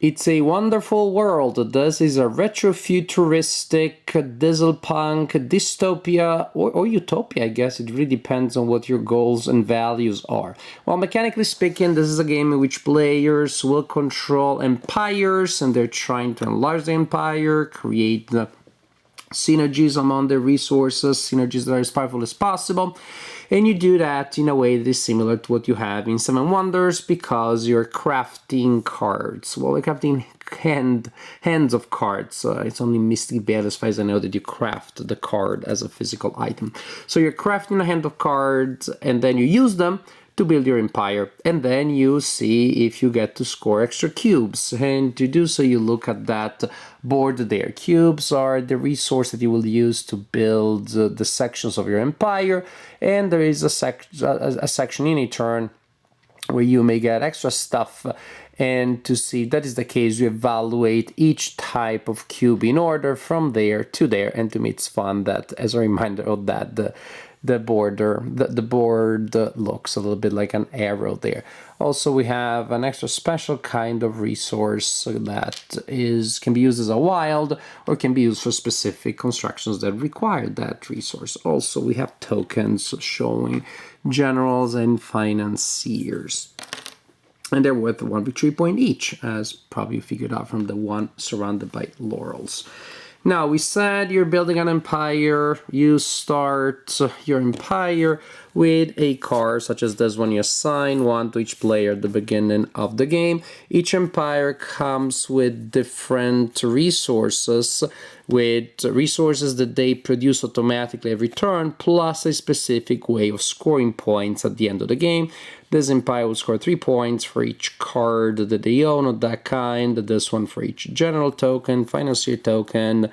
It's a wonderful world. This is a retrofuturistic, dieselpunk, dystopia, or utopia, I guess. It really depends on what your goals and values are. Well, mechanically speaking, this is a game in which players will control empires, and they're trying to enlarge the empire, create the synergies among the resources, synergies that are as powerful as possible. And you do that in a way that is similar to what you have in Seven Wonders because you're crafting cards. Well, you're crafting hands of cards. It's only Mystic Veil, as far as I know, that you craft the card as a physical item. So you're crafting a hand of cards and then you use them to build your empire, and then you see if you get to score extra cubes. And to do so, you look at that board there. Cubes are the resource that you will use to build the sections of your empire, and there is a section in a turn where you may get extra stuff. And to see if that is the case, you evaluate each type of cube in order from there to there. And to me, it's fun that, as a reminder of that, the board looks a little bit like an arrow there. Also, we have an extra special kind of resource that can be used as a wild or can be used for specific constructions that require that resource. Also, we have tokens showing generals and financiers. And they're worth 1 victory point each, as probably you figured out from the one surrounded by laurels. Now, we said you're building an empire. You start your empire with a card, such as this one. You assign one to each player at the beginning of the game. Each empire comes with different resources, that they produce automatically every turn, plus a specific way of scoring points at the end of the game. This empire will score 3 points for each card that they own of that kind. This one for each general token, financier token,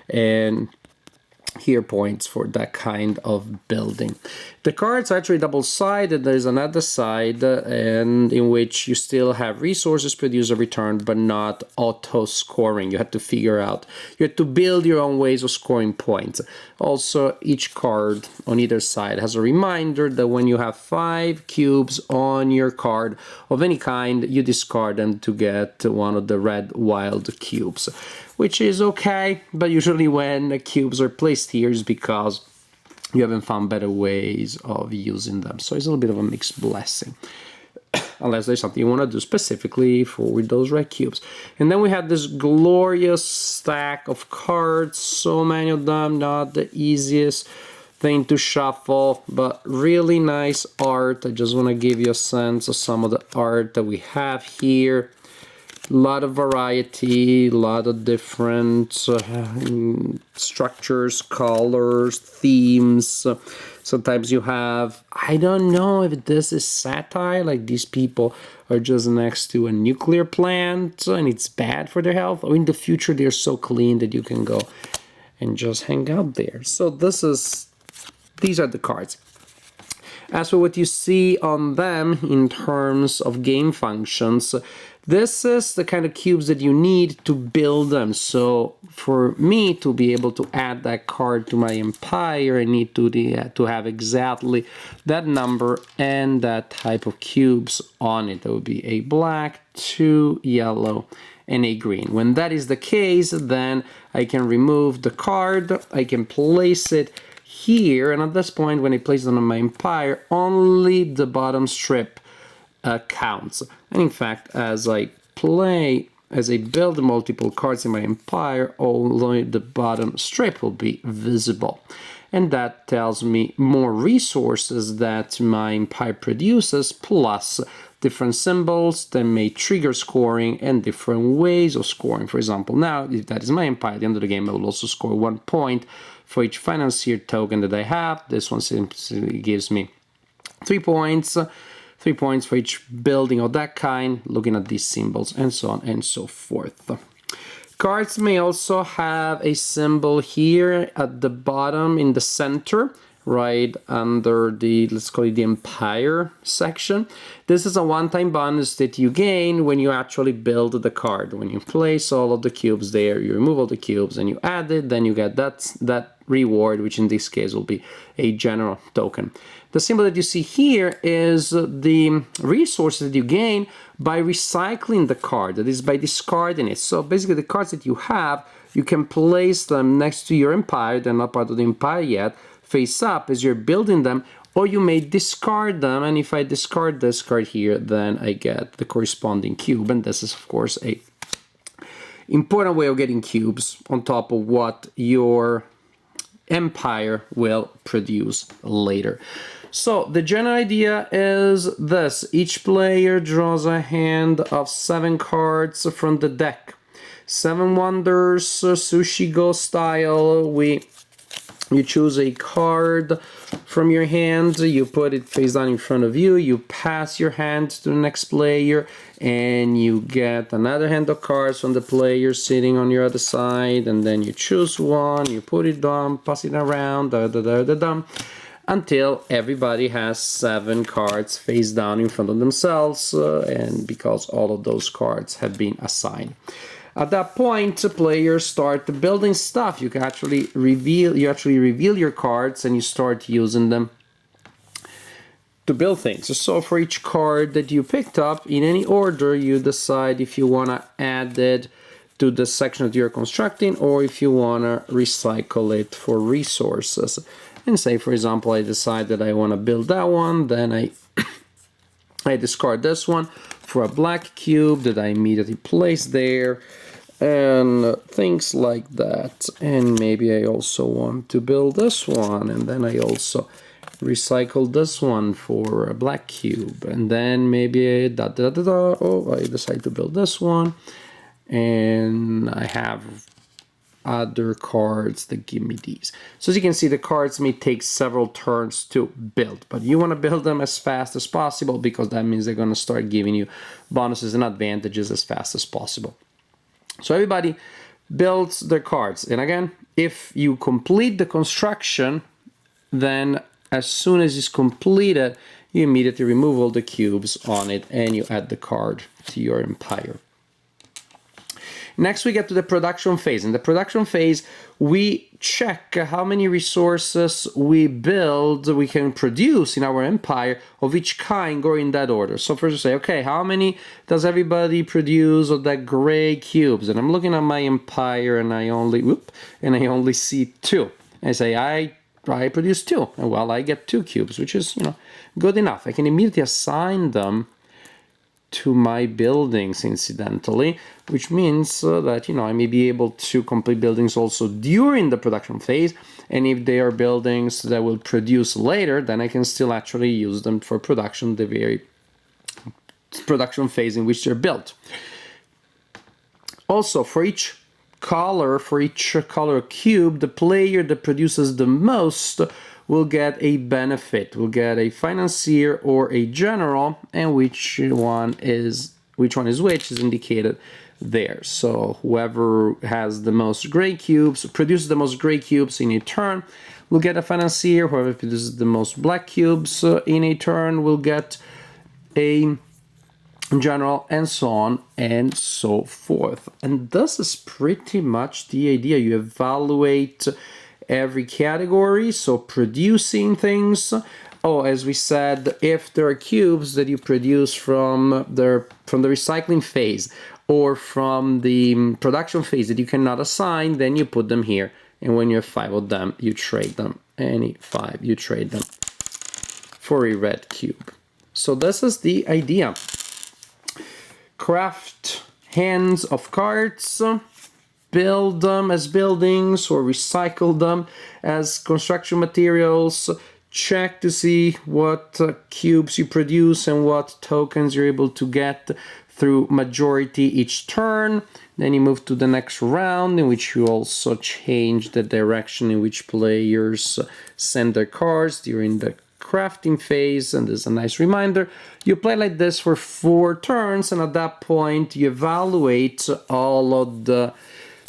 and here points for that kind of building. The cards are actually double-sided. There's another side and in which you still have resources produced every turn, but not auto-scoring. You have to figure out, you have to build your own ways of scoring points. Also, each card on either side has a reminder that when you have 5 cubes on your card of any kind, you discard them to get one of the red wild cubes, which is okay, but usually when the cubes are placed here is because you haven't found better ways of using them. So it's a little bit of a mixed blessing, unless there's something you want to do specifically for those red cubes. And then we have this glorious stack of cards, so many of them, not the easiest thing to shuffle, but really nice art. I just want to give you a sense of some of the art that we have here. A lot of variety, a lot of different structures, colors, themes. Sometimes you have, I don't know if this is satire, like these people are just next to a nuclear plant and it's bad for their health, or in the future they're so clean that you can go and just hang out there. So these are the cards. As for what you see on them in terms of game functions, this is the kind of cubes that you need to build them. So for me to be able to add that card to my empire, I need to have exactly that number and that type of cubes on it. That would be a black, 2 yellow, and a green. When that is the case, then I can remove the card, I can place it here, and at this point, when I place it on my empire, only the bottom strip counts. And in fact, as I build multiple cards in my empire, only the bottom strip will be visible. And that tells me more resources that my empire produces, plus different symbols that may trigger scoring and different ways of scoring. For example, now, if that is my empire, at the end of the game, I will also score 1 point for each financier token that I have. This one simply gives me 3 points. 3 points for each building of that kind, looking at these symbols, and so on and so forth. Cards may also have a symbol here at the bottom in the center, right under the, let's call it the Empire section. This is a one-time bonus that you gain when you actually build the card. When you place all of the cubes there, you remove all the cubes and you add it, then you get that reward, which in this case will be a general token. The symbol that you see here is the resources that you gain by recycling the card, that is by discarding it. So basically the cards that you have, you can place them next to your empire, they're not part of the empire yet, face up as you're building them, or you may discard them, and if I discard this card here, then I get the corresponding cube, and this is of course a important way of getting cubes on top of what your empire will produce later. So the general idea is this: each player draws a hand of 7 cards from the deck. 7 Wonders, Sushi Go style. You choose a card from your hand, you put it face down in front of you, you pass your hand to the next player, and you get another hand of cards from the player sitting on your other side, and then you choose one, you put it down, pass it around, until everybody has 7 cards face down in front of themselves, and because all of those cards have been assigned. At that point, the players start building stuff. You can actually reveal your cards and you start using them to build things. So for each card that you picked up, in any order, you decide if you want to add it to the section that you're constructing or if you want to recycle it for resources. And say, for example, I decide that I want to build that one, then I discard this one for a black cube that I immediately place there, and things like that. And maybe I also want to build this one, and then I also recycle this one for a black cube, and then maybe I decide to build this one, and I have other cards that give me these. So as you can see, the cards may take several turns to build, but you want to build them as fast as possible because that means they're going to start giving you bonuses and advantages as fast as possible. So everybody builds their cards, and again, if you complete the construction, then as soon as it's completed, you immediately remove all the cubes on it and you add the card to your empire. Next we get to the production phase. In the production phase, we check how many resources we can produce in our empire of each kind or in that order. So first we say, okay, how many does everybody produce of that gray cubes? And I'm looking at my empire and I only see 2. I say, I produce 2. And well, I get 2 cubes, which is, good enough. I can immediately assign them to my buildings, incidentally, which means that I may be able to complete buildings also during the production phase, and if they are buildings that will produce later, then I can still actually use them for production, the very production phase in which they're built. Also, for each color cube, the player that produces the most will get a benefit, will get a financier or a general, and which one is which is indicated there. So whoever has the most gray cubes, produces the most gray cubes in a turn, will get a financier. Whoever produces the most black cubes in a turn will get a general, and so on and so forth. And this is pretty much the idea. You evaluate every category, so producing things. As we said, if there are cubes that you produce from the recycling phase or from the production phase that you cannot assign, then you put them here, and when you have 5 of them, you trade them. Any 5, you trade them for a red cube. So this is the idea. Craft hands of cards, build them as buildings or recycle them as construction materials, check to see what cubes you produce and what tokens you're able to get through majority each turn. Then you move to the next round, in which you also change the direction in which players send their cards during the crafting phase. And there's a nice reminder, you play like this for 4 turns, and at that point you evaluate all of the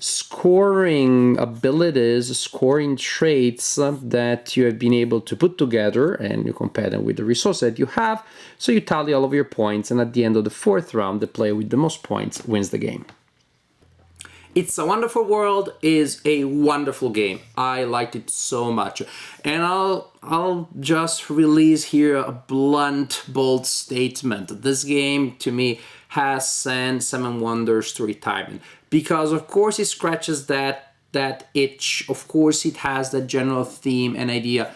scoring abilities, scoring traits that you have been able to put together, and you compare them with the resource that you have. So you tally all of your points, and at the end of the fourth round, the player with the most points wins the game. It's a Wonderful World is a wonderful game. I liked it so much. And I'll just release here a blunt, bold statement. This game, to me, has sent Seven Wonders to retirement. Because, of course, it scratches that itch. Of course, it has that general theme and idea.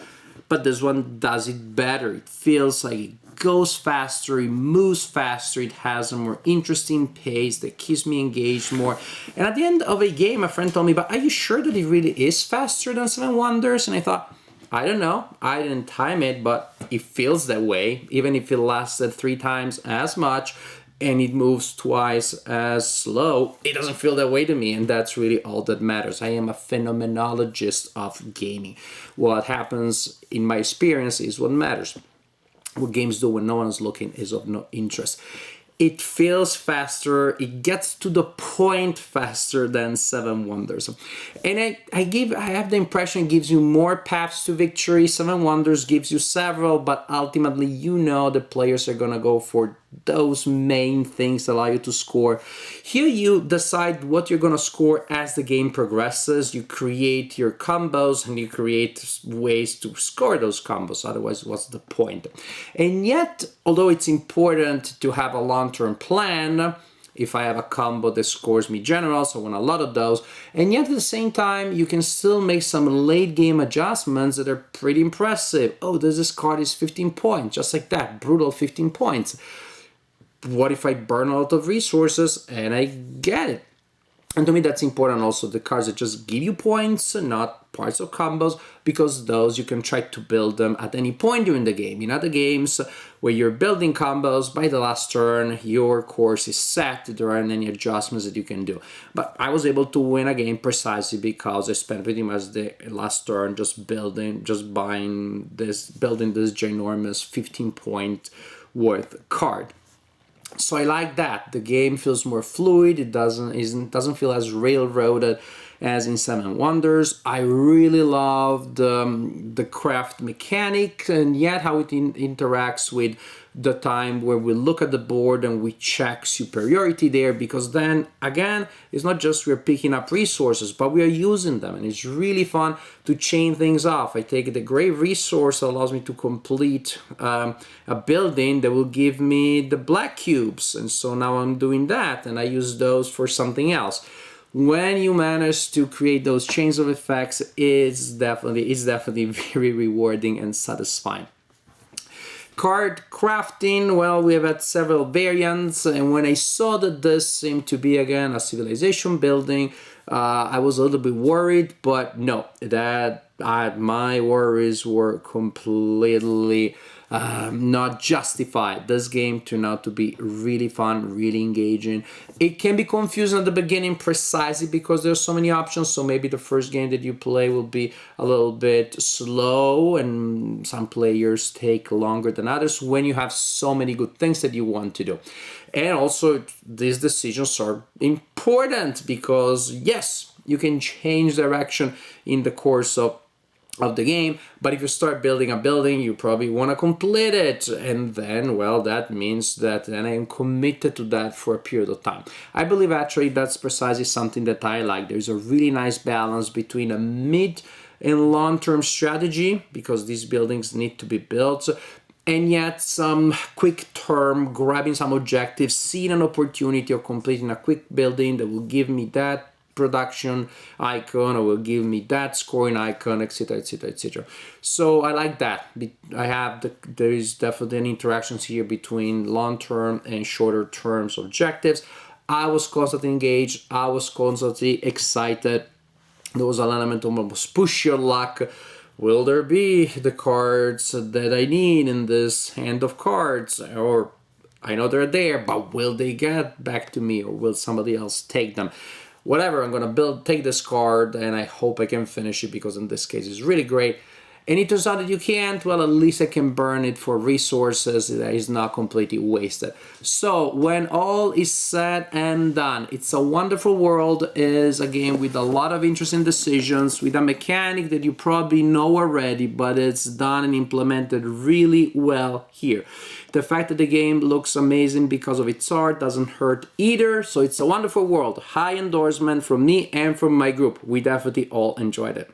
But this one does it better. It feels like it goes faster, it moves faster, it has a more interesting pace that keeps me engaged more. And at the end of a game, a friend told me, but are you sure that it really is faster than Seven Wonders? And I thought, I don't know, I didn't time it, but it feels that way, even if it lasted 3 times as much and it moves twice as slow, it doesn't feel that way to me, and that's really all that matters. I am a phenomenologist of gaming. What happens in my experience is what matters. What games do when no one's looking is of no interest. It feels faster, it gets to the point faster than Seven Wonders. And I have the impression it gives you more paths to victory. Seven Wonders gives you several, but ultimately you know the players are gonna go for those main things that allow you to score. Here you decide what you're gonna score as the game progresses. You create your combos and you create ways to score those combos, otherwise what's the point? And yet, although it's important to have a long-term plan, if I have a combo that scores me generals, I want a lot of those, and yet at the same time you can still make some late game adjustments that are pretty impressive. Oh, this card is 15 points, just like that, brutal 15 points. What if I burn a lot of resources and I get it? And to me that's important also, the cards that just give you points, not parts of combos, because those you can try to build them at any point during the game. In other games where you're building combos, by the last turn your course is set, there aren't any adjustments that you can do. But I was able to win a game precisely because I spent pretty much the last turn just building this ginormous 15 point worth card. So I like that. The game feels more fluid. It doesn't feel as railroaded as in Seven Wonders. I really love the craft mechanic, and yet how it interacts with the time where we look at the board and we check superiority there, because then again it's not just we're picking up resources, but we are using them, and it's really fun to chain things off. I take the gray resource that allows me to complete a building that will give me the black cubes, and so now I'm doing that and I use those for something else. When you manage to create those chains of effects, it's definitely very rewarding and satisfying. Card crafting, well, we have had several variants, and when I saw that this seemed to be again a civilization building, I was a little bit worried, but no, my worries were completely not justified. This game turned out to be really fun, really engaging. It can be confusing at the beginning precisely because there's so many options, so maybe the first game that you play will be a little bit slow and some players take longer than others when you have so many good things that you want to do. And also these decisions are important because yes, you can change direction in the course of the game, but if you start building a building, you probably want to complete it, and then, well, that means that then I am committed to that for a period of time. I believe actually that's precisely something that I like. There's a really nice balance between a mid and long-term strategy, because these buildings need to be built, and yet some quick term, grabbing some objectives, seeing an opportunity of completing a quick building that will give me that production icon or will give me that scoring icon, etc, etc, etc. So I like that. There is definitely an interactions here between long-term and shorter terms objectives. I was constantly engaged, I was constantly excited. There was an element of almost push your luck. Will there be the cards that I need in this hand of cards? Or I know they're there, but will they get back to me, or will somebody else take them? Whatever, I'm gonna take this card and I hope I can finish it, because in this case it's really great. and it turns out that you can't, well, at least I can burn it for resources that is not completely wasted. So when all is said and done, It's a Wonderful World is a game with a lot of interesting decisions, with a mechanic that you probably know already, but it's done and implemented really well here. The fact that the game looks amazing because of its art doesn't hurt either. So It's a Wonderful World. High endorsement from me and from my group. We definitely all enjoyed it.